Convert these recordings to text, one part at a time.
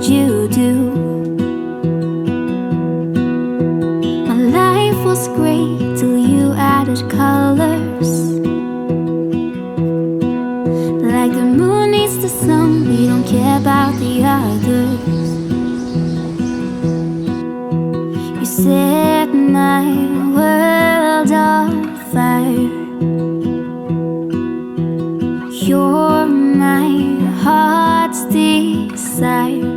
that you do. My life was great till you added colors. Like the moon needs the sun, we don't care about the others. You set my world on fire. You're my heart's desire.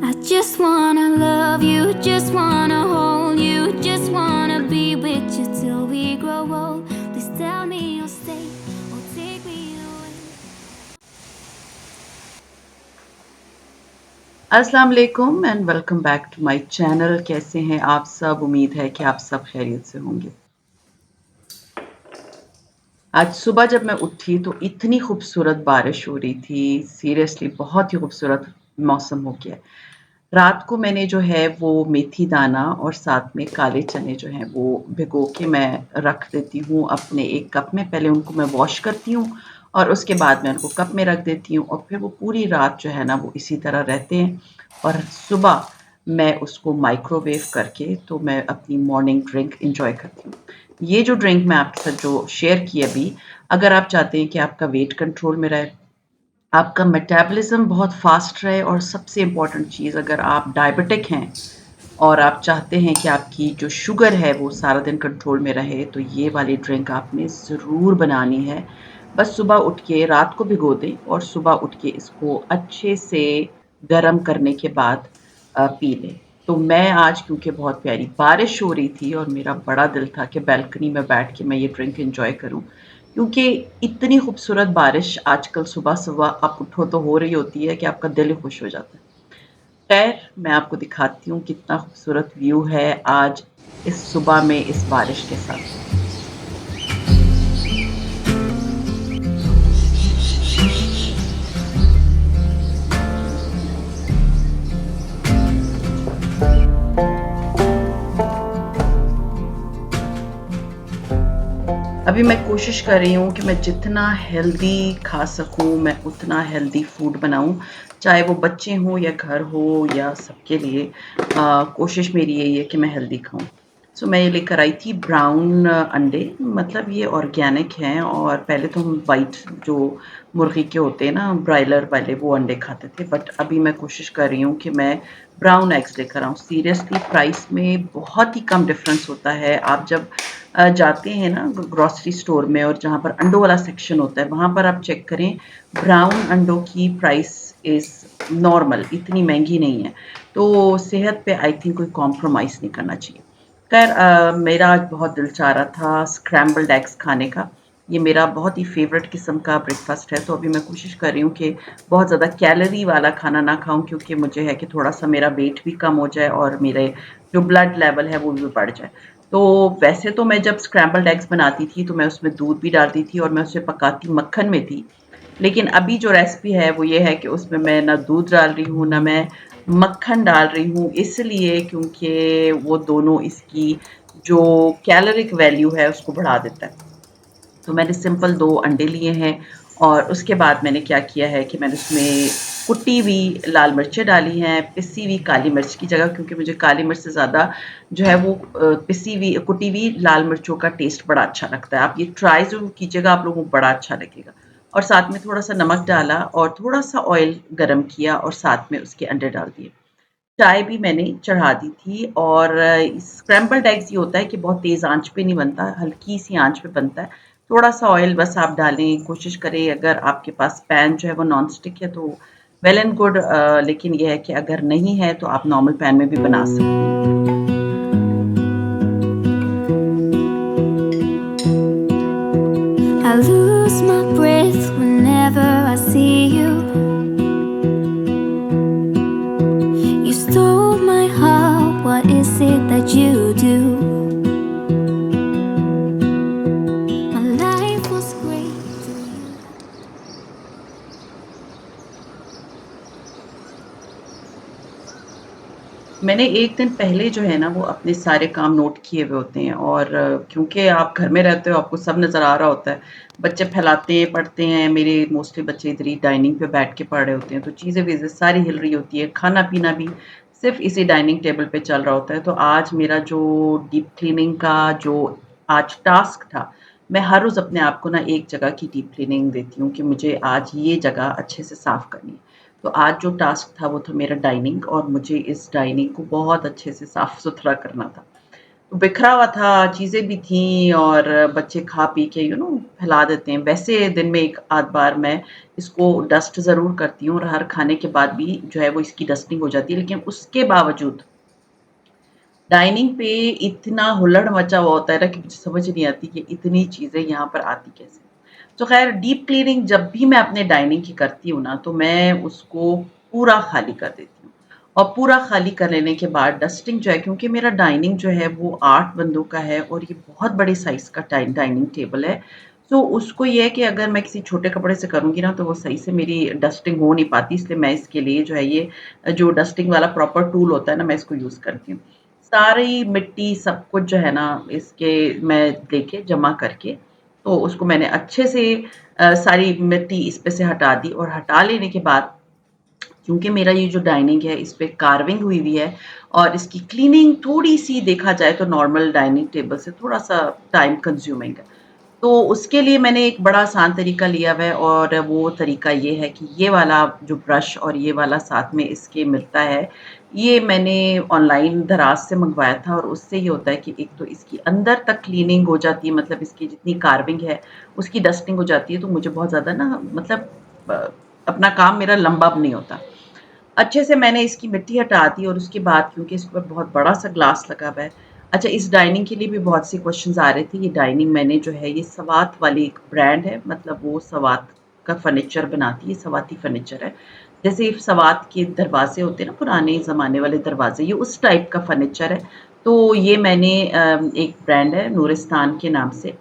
I just wanna love you, just wanna hold you, just wanna be with you till we grow old. Please tell me you'll stay or take me away. अस्सलाम वालेकुम and welcome back to my channel. कैसे हैं आप सब? उम्मीद है कि आप सब खैरियत से होंगे। आज सुबह जब मैं उठी तो इतनी खूबसूरत बारिश हो रही थी, सीरियसली बहुत ही खूबसूरत मौसम हो गया। रात को मैंने जो है वो मेथी दाना और साथ में काले चने जो हैं वो भिगो के मैं रख देती हूँ अपने एक कप में। पहले उनको मैं वॉश करती हूँ और उसके बाद मैं उनको कप में रख देती हूँ और फिर वो पूरी रात जो है ना वो इसी तरह रहते हैं और सुबह मैं उसको माइक्रोवेव करके तो मैं अपनी मॉर्निंग ड्रिंक एंजॉय करती हूँ। ये जो ड्रिंक मैं आपके साथ जो शेयर की अभी, अगर आप चाहते हैं कि आपका वेट कंट्रोल में रहे, आपका मेटाबॉलिज्म बहुत फास्ट रहे और सबसे इम्पोर्टेंट चीज़ अगर आप डायबिटिक हैं और आप चाहते हैं कि आपकी जो शुगर है वो सारा दिन कंट्रोल में रहे, तो ये वाली ड्रिंक आपने ज़रूर बनानी है। बस सुबह उठ के रात को भिगो दें और सुबह उठ के इसको अच्छे से गरम करने के बाद पी लें। तो मैं आज क्योंकि बहुत प्यारी बारिश हो रही थी और मेरा बड़ा दिल था कि बालकनी में बैठ के मैं ये ड्रिंक एन्जॉय करूँ, क्योंकि इतनी खूबसूरत बारिश आजकल सुबह-सुबह आप उठो तो हो रही होती है कि आपका दिल ही खुश हो जाता है। खैर, मैं आपको दिखाती हूँ कितना खूबसूरत व्यू है आज इस सुबह में इस बारिश के साथ। अभी मैं कोशिश कर रही हूँ कि मैं जितना हेल्दी खा सकूँ, मैं उतना हेल्दी फूड बनाऊँ, चाहे वो बच्चे हों या घर हो या सबके लिए। कोशिश मेरी यही है कि मैं हेल्दी खाऊँ। सो मैं ये लेकर आई थी ब्राउन अंडे, मतलब ये ऑर्गेनिक हैं और पहले तो हम व्हाइट जो मुर्गी के होते हैं ना, ब्रायलर वाले, वो अंडे खाते थे, बट अभी मैं कोशिश कर रही हूँ कि मैं ब्राउन एग्स लेकर आऊँ। सीरियसली प्राइस में बहुत ही कम डिफ़रेंस होता है। आप जब जाते हैं ना ग्रोसरी स्टोर में और जहाँ पर अंडों वाला सेक्शन होता है, वहाँ पर आप चेक करें, ब्राउन अंडों की प्राइस इज़ नॉर्मल, इतनी महँगी नहीं है। तो सेहत पे आई थिंक कोई कॉम्प्रोमाइज़ नहीं करना चाहिए। खैर मेरा आज बहुत दिल चाह रहा था स्क्रैम्बल्ड एग्स खाने का। ये मेरा बहुत ही फ़ेवरेट किस्म का ब्रेकफ़ास्ट है, तो अभी मैं कोशिश कर रही हूँ कि बहुत ज़्यादा कैलोरी वाला खाना ना खाऊँ, क्योंकि मुझे है कि थोड़ा-सा मेरा वेट भी कम हो जाए और मेरे जो ब्लड लेवल है वो भी बढ़ जाए। तो वैसे तो मैं जब स्क्रैम्बल्ड एग्स बनाती थी तो मैं उसमें दूध भी डालती थी और मैं उसे पकाती मक्खन में थी। लेकिन अभी जो रेसिपी है वो ये है कि उसमें मैं ना दूध डाल रही हूँ, ना मैं मक्खन डाल रही हूँ, इसलिए क्योंकि वो दोनों इसकी जो कैलोरिक वैल्यू है उसको बढ़ा देता है। तो मैंने सिंपल 2 अंडे लिए हैं और उसके बाद मैंने क्या किया है कि मैंने उसमें कुटी हुई लाल मिर्चें डाली हैं, पिसी हुई काली मिर्च की जगह, क्योंकि मुझे काली मिर्च से ज़्यादा जो है वो पिसी हुई कुटी हुई लाल मिर्चों का टेस्ट बड़ा अच्छा लगता है। आप ये ट्राई ज़रूर कीजिएगा, आप लोगों को बड़ा अच्छा लगेगा। और साथ में थोड़ा-सा नमक डाला और थोड़ा-सा ऑयल गरम किया और साथ में उसके अंडे डाल दिए। चाय भी मैंने चढ़ा दी थी और स्क्रैम्बल्ड एग्स ये होता है कि बहुत तेज़ आँच पे नहीं बनता, हल्की-सी आँच पे बनता है। थोड़ा-सा ऑयल बस आप डालें, कोशिश करें अगर आपके पास पैन जो है वो नॉन स्टिक है तो वेल एंड गुड, लेकिन ये है कि अगर नहीं है तो आप नॉर्मल पैन में भी बना सकते हैं। I lose my breath whenever I see you. You stole my heart, what is it that you do? My life was great till you. मैंने 1 दिन पहले जो है ना वो अपने सारे काम नोट किए हुए होते हैं और क्योंकि आप घर में रहते हो आपको सब नज़र आ रहा होता है। बच्चे फैलाते हैं, पढ़ते हैं, मेरे मोस्टली बच्चे इधर ही डाइनिंग पे बैठ के पढ़ रहे होते हैं, तो चीज़ें-वीज़ें सारी हिल रही होती है, खाना-पीना भी सिर्फ़ इसी डाइनिंग टेबल पे चल रहा होता है। तो आज मेरा जो डीप क्लीनिंग का जो आज टास्क था, मैं हर रोज़ अपने आप को ना एक जगह की डीप क्लीनिंग देती हूँ कि मुझे आज ये जगह अच्छे से साफ़ करनी है। तो आज जो टास्क था वो था मेरा डाइनिंग और मुझे इस डाइनिंग को बहुत अच्छे से साफ-सुथरा करना था। तो बिखरा हुआ था, चीज़ें भी थीं और बच्चे खा-पी के फैला देते हैं। वैसे दिन में 1 आध बार मैं इसको डस्ट ज़रूर करती हूँ और हर खाने के बाद भी जो है वो इसकी डस्टिंग हो जाती है। लेकिन उसके बावजूद डाइनिंग पे इतना हुल्लड़ मचा हुआ होता है ना कि मुझे समझ नहीं आती कि इतनी चीज़ें यहाँ पर आती कैसे? तो ख़ैर डीप क्लीनिंग जब भी मैं अपने डाइनिंग की करती हूँ ना, तो मैं उसको पूरा खाली कर देती हूँ। और पूरा खाली कर लेने के बाद डस्टिंग जो है क्योंकि मेरा डाइनिंग जो है वो 8 बंदों का है और ये बहुत बड़े साइज़ का डाइनिंग टेबल है। तो उसको ये है कि अगर मैं किसी छोटे कपड़े से करूँगी ना, तो वो सही से मेरी डस्टिंग हो नहीं पाती, इसलिए मैं इसके लिए जो है ये जो डस्टिंग वाला प्रॉपर टूल होता है ना, मैं इसको यूज़ करती हूँ। सारी मिट्टी सब कुछ जो है ना इसके मैं लेके जमा करके तो उसको मैंने अच्छे से सारी मिट्टी इस पे से हटा दी और हटा लेने के बाद क्योंकि मेरा ये जो डाइनिंग है इस पे कार्विंग हुई हुई है और इसकी क्लीनिंग थोड़ी-सी देखा जाए तो नॉर्मल डाइनिंग टेबल से थोड़ा-सा टाइम कंज्यूमिंग है। तो उसके लिए मैंने एक बड़ा आसान तरीका लिया हुआ है और वो तरीका ये है कि ये वाला जो ब्रश और ये वाला साथ में इसके मिलता है, ये मैंने ऑनलाइन दराज़ से मँगवाया था और उससे ये होता है कि एक तो इसकी अंदर तक क्लीनिंग हो जाती है मतलब इसकी जितनी कार्विंग है, उसकी डस्टिंग हो जाती है तो मुझे बहुत ज़्यादा ना मतलब अपना काम मेरा लंबा नहीं होता। अच्छे से मैंने इसकी मिट्टी हटा दी और उसके बाद क्योंकि इसके ऊपर बहुत बड़ा-सा ग्लास लगा हुआ है। अच्छा इस डाइनिंग के लिए भी बहुत से क्वेश्चन्स आ रहे थे। ये डाइनिंग मैंने जो है ये सवात वाली एक ब्रांड है मतलब वो सवात का फर्नीचर बनाती है, सवाती फर्नीचर है। जैसे सवात के दरवाज़े होते हैं ना पुराने ज़माने वाले दरवाज़े, ये उस टाइप का फर्नीचर है। तो ये मैंने एक ब्रांड है नूरिस्तान के नाम से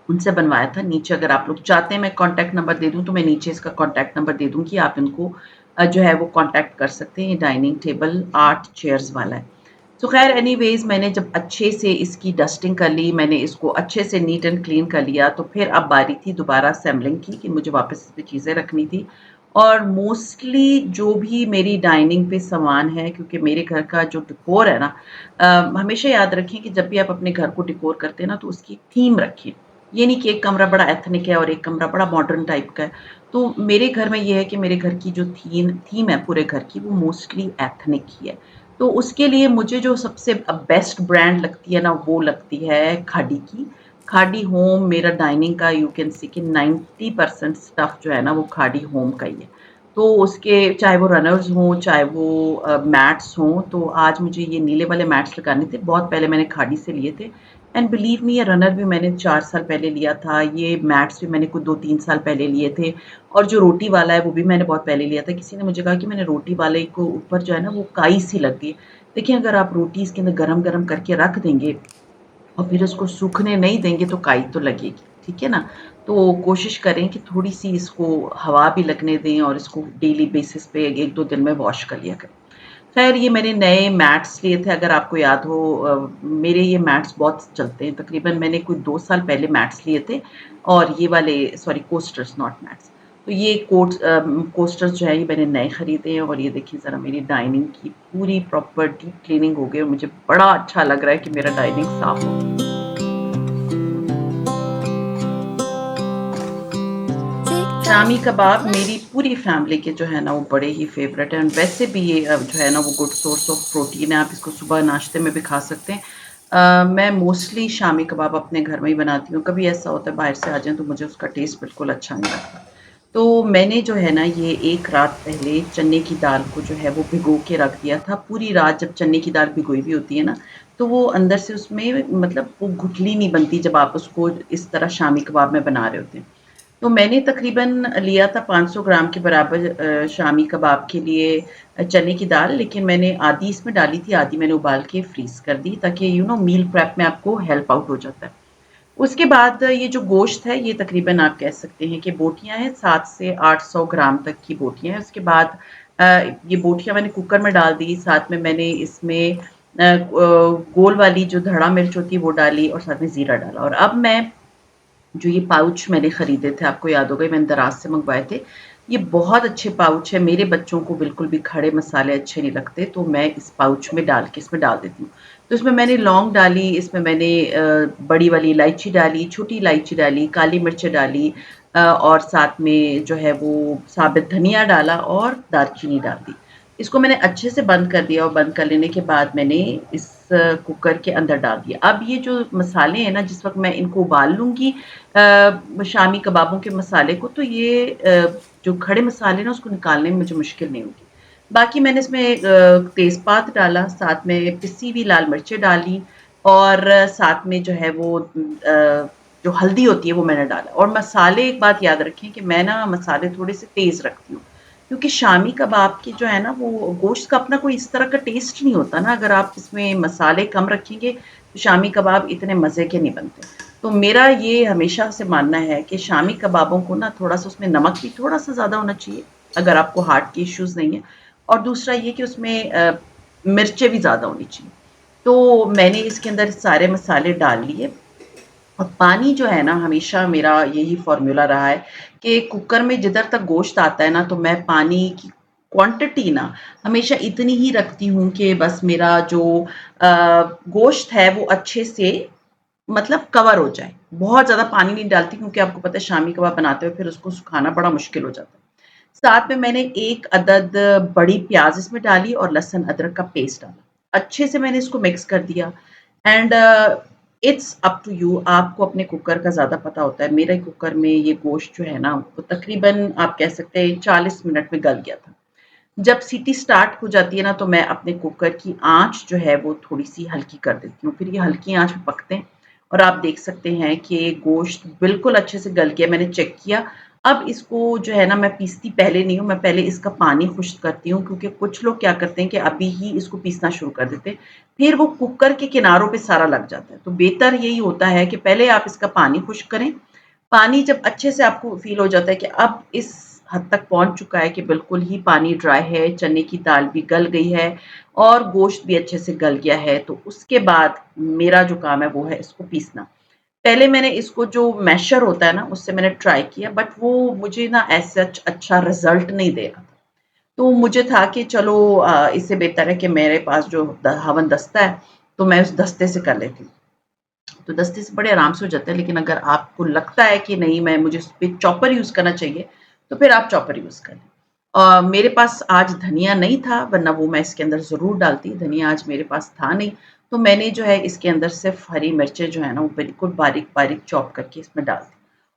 उनसे बनवाया था। नीचे अगर आप लोग चाहते हैं मैं कॉन्टैक्ट नंबर दे दूँ, तो मैं नीचे इसका कॉन्टैक्ट नंबर दे दूँगी, आप इनको जो है वो कॉन्टैक्ट कर सकते हैं। ये डाइनिंग टेबल 8 चेयर्स वाला है। तो ख़ैर एनीवेज़ मैंने जब अच्छे से इसकी डस्टिंग कर ली, मैंने इसको अच्छे से नीट एंड क्लीन कर लिया, तो फिर अब बारी थी दोबारा असेंबलिंग की कि मुझे वापस इस पे चीज़ें रखनी थी। और मोस्टली जो भी मेरी डाइनिंग पे सामान है क्योंकि मेरे घर का जो डेकोर है ना हमेशा याद रखें कि जब भी आप अपने घर को डेकोर करते हैं ना, तो उसकी थीम रखें। ये नहीं कि एक कमरा बड़ा एथनिक है और एक कमरा बड़ा मॉडर्न टाइप का है। तो मेरे घर में ये है कि मेरे घर की जो थीम है पूरे घर की वो मोस्टली एथनिक ही है। तो उसके लिए मुझे जो सबसे बेस्ट ब्रांड लगती है ना वो लगती है खादी की। खादी होम मेरा डाइनिंग का यू कैन सी कि 90% स्टफ़ जो है ना वो खादी होम का ही है। तो उसके चाहे वो रनर्स हों, चाहे वो मैट्स हों, तो आज मुझे ये नीले वाले मैट्स लगाने थे। बहुत पहले मैंने खादी से लिए थे एंड बिलीव मी ये रनर भी मैंने 4 साल पहले लिया था, ये मैट्स भी मैंने कुछ 2-3 साल पहले लिए थे और जो रोटी वाला है वो भी मैंने बहुत पहले लिया था। किसी ने मुझे कहा कि मैंने रोटी वाले को ऊपर जो है ना वो काई सी लगती है। देखिए अगर आप रोटी इसके अंदर गरम-गरम करके रख देंगे और फिर उसको सूखने नहीं देंगे तो काई तो लगेगी, ठीक है ना? तो कोशिश करें कि थोड़ी-सी इसको हवा भी लगने दें और इसको डेली बेसिस पे 1-2 दिन में वॉश कर लिया करें। ख़ैर ये मैंने नए मैट्स लिए थे अगर आपको याद हो मेरे ये मैट्स बहुत चलते हैं तकरीबन मैंने कोई 2 साल पहले मैट्स लिए थे और ये वाले सॉरी कोस्टर्स नॉट मैट्स। तो ये कोस्टर्स जो है ये मैंने नए खरीदे हैं और ये देखिए ज़रा मेरी डाइनिंग की पूरी प्रॉपर डीप क्लीनिंग हो गई और मुझे बड़ा अच्छा लग रहा है कि मेरा डाइनिंग साफ़ हो गया। शामी कबाब मेरी पूरी फैमिली के जो है ना वो बड़े ही फ़ेवरेट हैं। वैसे भी ये जो है ना वो गुड सोर्स ऑफ प्रोटीन है, आप इसको सुबह नाश्ते में भी खा सकते हैं। मैं मोस्टली शामी कबाब अपने घर में ही बनाती हूँ, कभी ऐसा होता है बाहर से आ जाएँ तो मुझे उसका टेस्ट बिल्कुल अच्छा नहीं लगता। तो मैंने जो है ना ये 1 रात पहले चने की दाल को जो है वो भिगो के रख दिया था। पूरी रात जब चने की दाल भिगोई हुई होती है ना, तो वो अंदर से उसमें मतलब वो गुठली नहीं बनती जब आप उसको इस तरह शामी कबाब में बना रहे होते हैं। तो मैंने तकरीबन लिया था 500 ग्राम के बराबर शामी कबाब के लिए चने की दाल, लेकिन मैंने आधी इसमें डाली थी, आधी मैंने उबाल के फ्रीज़ कर दी ताकि मील प्रेप में आपको हेल्प आउट हो जाता है। उसके बाद ये जो गोश्त है, ये तकरीबन आप कह सकते हैं कि बोटियाँ हैं, 7 से 800 ग्राम तक की बोटियाँ हैं। उसके बाद ये बोटियाँ मैंने कुकर में डाल दी, साथ में मैंने इसमें गोल वाली जो धड़ा मिर्च होती है वो डाली और साथ में ज़ीरा डाला और अब मैं जो ये पाउच मैंने खरीदे थे, आपको याद होगा मैंने दराज से मंगवाए थे। ये बहुत अच्छे पाउच है, मेरे बच्चों को बिल्कुल भी खड़े मसाले अच्छे नहीं लगते, तो मैं इस पाउच में डाल के इसमें डाल देती हूँ। तो इसमें मैंने लौंग डाली, इसमें मैंने बड़ी वाली इलायची डाली, छोटी इलायची डाली, काली मिर्च डाली और साथ में जो है वो साबित धनिया डाला और दालचीनी डाल दी। इसको मैंने अच्छे से बंद कर दिया और बंद कर लेने के बाद मैंने इस कुकर के अंदर डाल दिया। अब ये जो मसाले हैं ना, जिस वक़्त मैं इनको उबाल लूँगी शामी कबाबों के मसाले को, तो ये जो खड़े मसाले ना उसको निकालने में मुझे मुश्किल नहीं होगी। बाकी मैंने इसमें तेज़पात डाला, साथ में पिसी हुई लाल मिर्चें डाली और साथ में जो है वो जो हल्दी होती है वो मैंने डाला और मसाले एक बात याद रखें कि मैं ना मसाले थोड़े से तेज़ रखती हूँ। क्योंकि शामी कबाब की जो है ना वो गोश्त का अपना कोई इस तरह का टेस्ट नहीं होता ना, अगर आप इसमें मसाले कम रखेंगे तो शामी कबाब इतने मज़े के नहीं बनते। तो मेरा ये हमेशा से मानना है कि शामी कबाबों को ना थोड़ा-सा उसमें नमक भी थोड़ा-सा ज़्यादा होना चाहिए, अगर आपको हार्ट के इश्यूज़ नहीं है और दूसरा ये कि उसमें मिर्चें भी ज़्यादा होनी चाहिए। तो मैंने इसके अंदर सारे मसाले डाल लिए और पानी जो है ना हमेशा मेरा यही फ़ॉर्मूला रहा है कि कुकर में जिधर तक गोश्त आता है ना तो मैं पानी की क्वांटिटी ना हमेशा इतनी ही रखती हूँ कि बस मेरा जो गोश्त है वो अच्छे से मतलब कवर हो जाए। बहुत ज़्यादा पानी नहीं डालती क्योंकि आपको पता है शामी कबाब बनाते हुए फिर उसको सुखाना बड़ा मुश्किल हो जाता है। साथ में मैंने 1 अदद बड़ी प्याज़ इसमें डाली और लहसुन अदरक का पेस्ट डाला। अच्छे से मैंने इसको मिक्स कर दिया and it's up to you आपको अपने कुकर का ज़्यादा पता होता है। मेरे कुकर में ये गोश्त जो है ना वो तकरीबन आप कह सकते हैं 40 मिनट में गल गया था। जब सीटी स्टार्ट हो जाती है ना तो मैं अपने कुकर की आँच जो है वो थोड़ी-सी हल्की कर देती हूँ। फिर ये हल्की आँच में पकते हैं और आप देख सकते हैं कि गोश्त बिल्कुल अच्छे से गल गया, मैंने चेक किया। अब इसको जो है ना मैं पीसती पहले नहीं हूँ, मैं पहले इसका पानी खुश्क करती हूँ क्योंकि कुछ लोग क्या करते हैं कि अभी ही इसको पीसना शुरू कर देते हैं, फिर वो कुकर के किनारों पे सारा लग जाता है। तो बेहतर यही होता है कि पहले आप इसका पानी खुश्क करें, पानी जब अच्छे से आपको फ़ील हो जाता है कि अब इस हद तक पहुँच चुका है कि बिल्कुल ही पानी ड्राई है, चने की दाल भी गल गई है और गोश्त भी अच्छे से गल गया है, तो उसके बाद मेरा जो काम है वो है इसको पीसना। पहले मैंने इसको जो मैशर होता है ना, उससे मैंने ट्राई किया बट वो मुझे ना एज़ सच अच्छा रिज़ल्ट नहीं दे रहा था। तो मुझे था कि चलो इससे बेहतर है कि मेरे पास जो द हवन दस्ता है, तो मैं उस दस्ते से कर लेती हूँ। तो दस्ते से बड़े आराम से हो जाता है, लेकिन अगर आपको लगता है कि नहीं मैं मुझे उस पे चॉपर यूज़ करना चाहिए, तो फिर आप चॉपर यूज़ करें। मेरे पास आज धनिया नहीं था, वरना वो मैं इसके अंदर ज़रूर डालती, धनिया आज मेरे पास था नहीं, तो मैंने जो है इसके अंदर सिर्फ़ हरी मिर्चें जो है ना, वो बिल्कुल बारीक-बारीक चॉप करके इसमें डाल दी।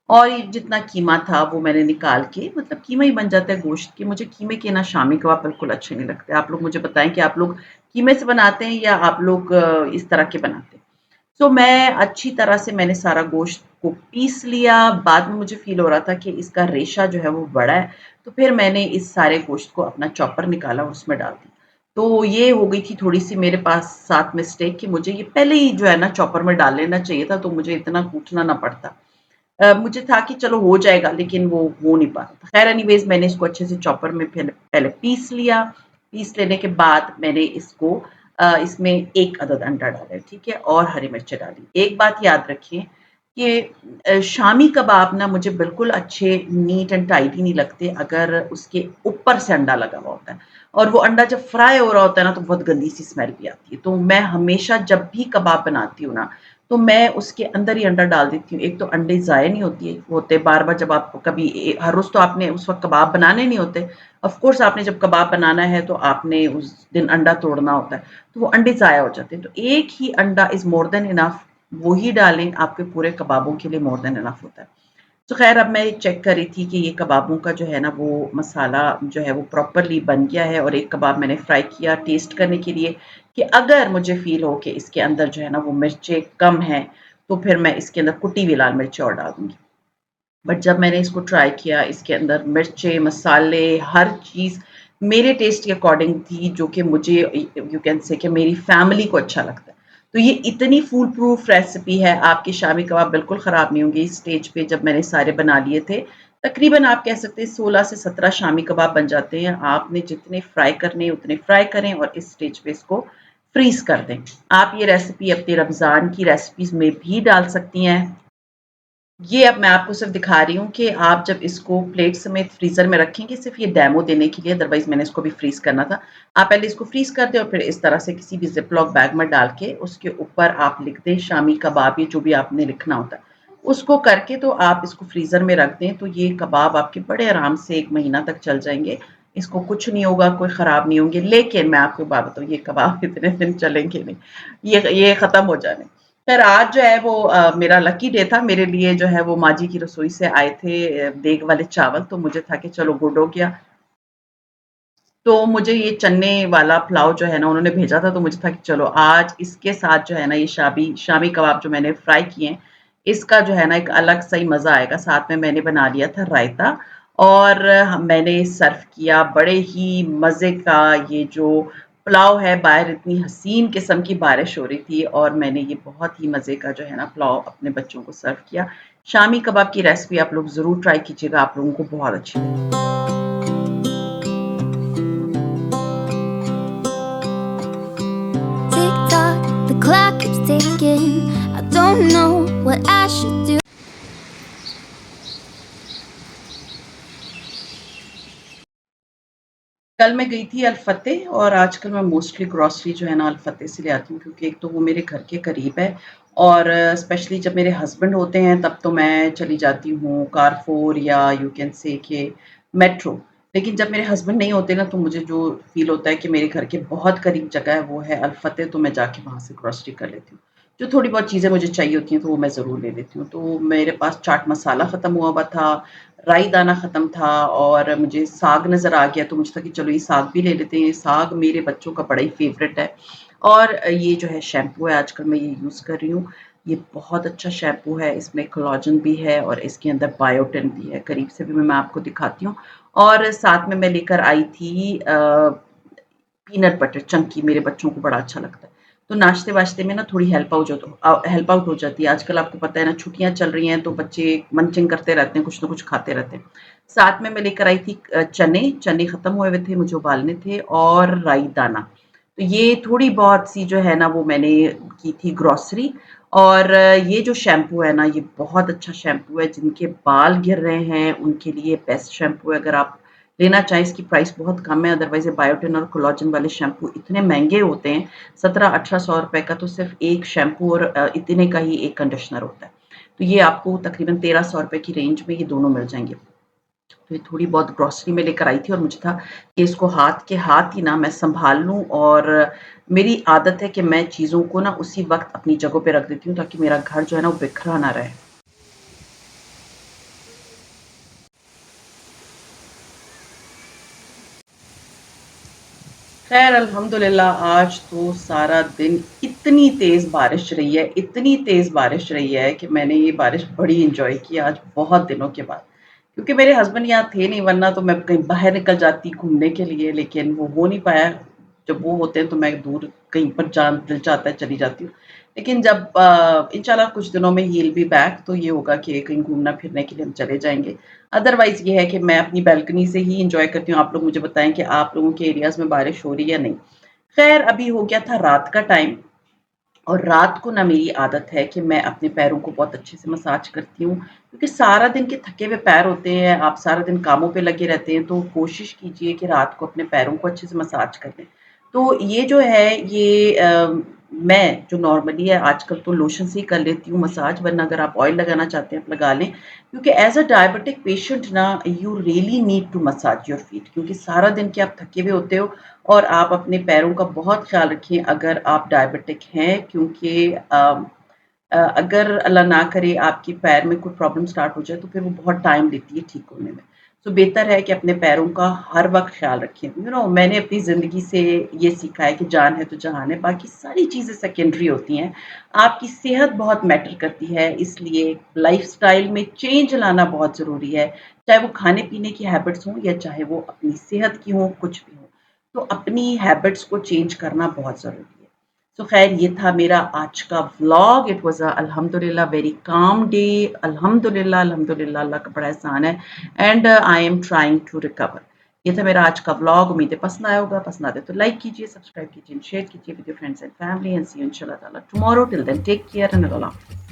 और ये जितना कीमा था वो मैंने निकाल के मतलब कीमा ही बन जाता है गोश्त की, मुझे कीमे के ना शामी कबाब बिल्कुल अच्छे नहीं लगते। आप लोग मुझे बताएँ कि आप लोग कीमे से बनाते हैं या आप लोग इस तरह के बनाते हैं? तो मैं अच्छी तरह से मैंने सारा गोश्त को पीस लिया, बाद में मुझे फ़ील हो रहा था कि इसका रेशा जो है वो बड़ा है, तो फिर मैंने इस सारे गोश्त को अपना चॉपर निकाला और उसमें डाल दिया। तो ये हो गई थी थोड़ी-सी मेरे पास साथ मिस्टेक कि मुझे ये पहले ही जो है ना चॉपर में डाल लेना चाहिए था, तो मुझे इतना कूटना ना पड़ता। मुझे था कि चलो हो जाएगा लेकिन वो हो नहीं पा रहा था। ख़ैर एनीवेज़ मैंने इसको अच्छे से चॉपर में पहले पहले पीस लिया, पीस लेने के बाद मैंने इसको इसमें 1 अदद अंडा डाला, ठीक है? और हरी मिर्चें डाली। एक बात याद रखिए कि शामी कबाब ना मुझे बिल्कुल अच्छे नीट एंड टाइडी नहीं लगते अगर उसके ऊपर से अंडा लगा हुआ होता है और वो अंडा जब फ्राई हो रहा होता है ना तो बहुत गंदी सी स्मेल भी आती है। तो मैं हमेशा जब भी कबाब बनाती हूँ ना तो मैं उसके अंदर ही अंडा डाल देती हूँ। एक तो अंडे ज़ाया नहीं होते बार-बार जब आप कभी हर रोज़ तो आपने उस वक़्त कबाब बनाने नहीं होते। ऑफ़ कोर्स आपने जब कबाब बनाना है तो आपने उस दिन अंडा तोड़ना होता है, तो वो अंडे ज़ाया हो जाते हैं। तो एक ही अंडा इज़ मोर देन इनफ वो ही डालें, आपके पूरे कबाबों के लिए मोर देन इनफ होता है। तो ख़ैर अब मैं चेक कर रही थी कि ये कबाबों का जो है ना वो मसाला जो है वो प्रॉपरली बन गया है और एक कबाब मैंने फ्राई किया टेस्ट करने के लिए कि अगर मुझे फ़ील हो कि इसके अंदर जो है ना वो मिर्चें कम हैं, तो फिर मैं इसके अंदर कुटी हुई लाल मिर्चें और डाल दूँगी। बट जब मैंने इसको ट्राई किया इसके अंदर मिर्चें, मसाले, हर चीज़ मेरे टेस्ट के अकॉर्डिंग थी जो कि मुझे यू कैन से कि मेरी फैमिली को अच्छा लगता है। तो ये इतनी फूल प्रूफ रेसिपी है, आपके शामी कबाब बिल्कुल ख़राब नहीं होंगे। इस स्टेज पे जब मैंने सारे बना लिए थे, तकरीबन आप कह सकते हैं 16 से 17 शामी कबाब बन जाते हैं। आपने जितने फ्राई करने हैं उतने फ्राई करें और इस स्टेज पे इसको फ्रीज़ कर दें। आप ये रेसिपी अपने रमज़ान की रेसिपीज़ में भी डाल सकती हैं। ये अब मैं आपको सिर्फ़ दिखा रही हूँ कि आप जब इसको प्लेट समेत फ्रीज़र में रखेंगे, सिर्फ़ ये डेमो देने के लिए, अदरवाइज़ मैंने इसको भी फ्रीज़ करना था। आप पहले इसको फ्रीज़ कर दें और फिर इस तरह से किसी भी ज़िप-लॉक बैग में डाल के उसके ऊपर आप लिख दें शामी कबाब, या जो भी आपने लिखना होता है। उसको करके तो आप इसको फ्रीज़र में रख दें, तो ये कबाब आपके बड़े आराम से 1 महीना तक चल जाएँगे। इसको कुछ नहीं होगा, कोई ख़राब नहीं होंगे। लेकिन मैं आपको एक बात बताऊँ, ये कबाब इतने दिन चलेंगे नहीं, ये ख़त्म हो जाने। ख़ैर आज जो है वो मेरा लकी डे था। मेरे लिए जो है वो माँ जी की रसोई से आए थे देग वाले चावल, तो मुझे था कि चलो गुड हो गया। तो मुझे ये चने वाला पुलाव जो है ना उन्होंने भेजा था, तो मुझे था कि चलो आज इसके साथ जो है ना ये शामी शामी कबाब जो मैंने फ्राई किए हैं, इसका जो है ना एक अलग सा ही मज़ा आएगा। साथ में मैंने बना लिया था रायता और मैंने सर्व किया बड़े ही मज़े का ये जो पुलाव है। बाहर इतनी हसीन किस्म की बारिश हो रही थी और मैंने ये बहुत ही मज़े का जो है ना पुलाव अपने बच्चों को सर्व किया। शामी कबाब की रेसिपी आप लोग ज़रूर ट्राई कीजिएगा, आप लोगों को बहुत अच्छी लगेगी। Tick tock, the clock keeps ticking. I don't know what I should do. कल मैं गई थी अल-फतेह और आजकल मैं मोस्टली ग्रोसरी जो है ना अल-फतेह से ले आती हूँ, क्योंकि एक तो वो मेरे घर के करीब है और स्पेशली जब मेरे हस्बैंड होते हैं तब तो मैं चली जाती हूँ कारफोर या यू कैन से कि मेट्रो। लेकिन जब मेरे हस्बैंड नहीं होते ना तो मुझे जो फ़ील होता है कि मेरे घर के बहुत करीब जगह है वो है अल-फतेह, तो मैं जाके वहाँ से ग्रोसरी कर लेती हूँ। जो थोड़ी बहुत चीज़ें मुझे चाहिए होती हैं तो वो मैं ज़रूर ले लेती हूँ। तो मेरे पास चाट मसाला ख़त्म हुआ हुआ था, राई दाना ख़त्म था और मुझे साग नज़र आ गया, तो मुझे था कि चलो ये साग भी ले लेते हैं। साग मेरे बच्चों का बड़ा ही फ़ेवरेट है और ये जो है शैम्पू है आजकल मैं ये यूज़ कर रही हूँ। ये बहुत अच्छा शैम्पू है, इसमें कोलाजन भी है और इसके अंदर बायोटिन भी है। करीब से भी मैं आपको दिखाती हूँ और साथ में मैं लेकर आई थी पीनट बटर चंकी, मेरे बच्चों को बड़ा अच्छा लगता है। तो नाश्ते-वाश्ते में ना थोड़ी हेल्प आउट हो जाती है। आजकल आपको पता है ना छुट्टियाँ चल रही हैं तो बच्चे मंचिंग करते रहते हैं, कुछ न कुछ खाते रहते हैं। साथ में मैं लेकर आई थी चने, चने खत्म हुए हुए थे, मुझे उबालने थे और राई दाना। तो ये थोड़ी बहुत सी जो है ना वो मैंने की थी ग्रोसरी और ये जो शैम्पू है ना ये बहुत अच्छा शैम्पू है। जिनके बाल गिर रहे हैं उनके लिए बेस्ट शैम्पू है। अगर आप लेना चाहें, इसकी प्राइस बहुत कम है, अदरवाइज़ ये बायोटिन और कोलाजन वाले शैम्पू इतने महँगे होते हैं, 1700-1800 रुपए का तो सिर्फ़ एक शैम्पू और इतने का ही एक कंडीशनर होता है। तो ये आपको तकरीबन 1300 रुपए की रेंज में ये दोनों मिल जाएँगे। तो ये थोड़ी बहुत ग्रोसरी में लेकर आई थी और मुझे था कि इसको हाथ के हाथ ही ना मैं सँभाल लूँ और मेरी आदत है कि मैं चीज़ों को ना उसी वक़्त अपनी जगह पे रख देती हूँ ताकि मेरा घर जो है ना वो बिखरा ना रहे। ख़ैर अल्हम्दुलिल्लाह आज तो सारा दिन इतनी तेज़ बारिश रही है, इतनी तेज़ बारिश रही है कि मैंने ये बारिश बड़ी एन्जॉय की आज बहुत दिनों के बाद। क्योंकि मेरे हस्बैंड यहाँ थे नहीं, वरना तो मैं कहीं बाहर निकल जाती घूमने के लिए, लेकिन वो हो नहीं पाया। जब वो होते हैं तो मैं दूर कहीं पर जान दिल चाहता है चली जाती हूँ। लेकिन जब इंशाल्लाह कुछ दिनों में ही विल बी बैक, तो ये होगा कि कहीं घूमना-फिरने के लिए हम चले जाएँगे। अदरवाइज़ ये है कि मैं अपनी बालकनी से ही एन्जॉय करती हूँ। आप लोग मुझे बताएँ कि आप लोगों के एरियाज़ में बारिश हो रही है या नहीं? ख़ैर अभी हो गया था रात का टाइम और रात को ना मेरी आदत है कि मैं अपने पैरों को बहुत अच्छे से मसाज करती हूँ, क्योंकि सारा दिन के थके हुए पैर होते हैं, आप सारा दिन कामों पे लगे रहते हैं, तो कोशिश कीजिए कि रात को अपने पैरों को अच्छे से मसाज कर लें। तो ये जो है ये मैं जो नॉर्मली है आजकल तो लोशन से ही कर लेती हूँ मसाज, वरना अगर आप ऑयल लगाना चाहते हैं आप लगा लें। क्योंकि एज़ अ डायबिटिक पेशेंट ना you really need to massage your feet, क्योंकि सारा दिन के आप थके हुए होते हो और आप अपने पैरों का बहुत ख़्याल रखिए अगर आप डायबिटिक हैं, क्योंकि अगर अल्लाह ना करे आपके पैर में कोई प्रॉब्लम स्टार्ट हो जाए तो फिर वो बहुत टाइम लेती है ठीक होने में। सो बेहतर है कि अपने पैरों का हर वक़्त ख़्याल रखें। मैंने अपनी ज़िंदगी से ये सीखा है कि जान है तो जहान है, बाकी सारी चीज़ें सेकेंडरी होती हैं। आपकी सेहत बहुत मैटर करती है, इसलिए लाइफ़स्टाइल में चेंज लाना बहुत ज़रूरी है। चाहे वो खाने-पीने की हैबिट्स हों या चाहे वो अपनी सेहत की हों, कुछ भी हो। तो अपनी हैबिट्स को चेंज करना बहुत ज़रूरी है। सो खैर ये था मेरा आज का व्लॉग। इट वाज अल्हम्दुलिल्लाह वेरी काम डे। अल्हम्दुलिल्लाह अल्हम्दुलिल्लाह, अल्लाह का बड़ा एहसान है and I am trying to recover. ये था मेरा आज का व्लॉग। उम्मीद है पसंद आया होगा। पसंद आए तो लाइक कीजिए, सब्सक्राइब कीजिए, शेयर कीजिए with your friends and family and see you इंशाल्लाह ताला tomorrow. Till then take care and अल्लाह हाफ़िज़।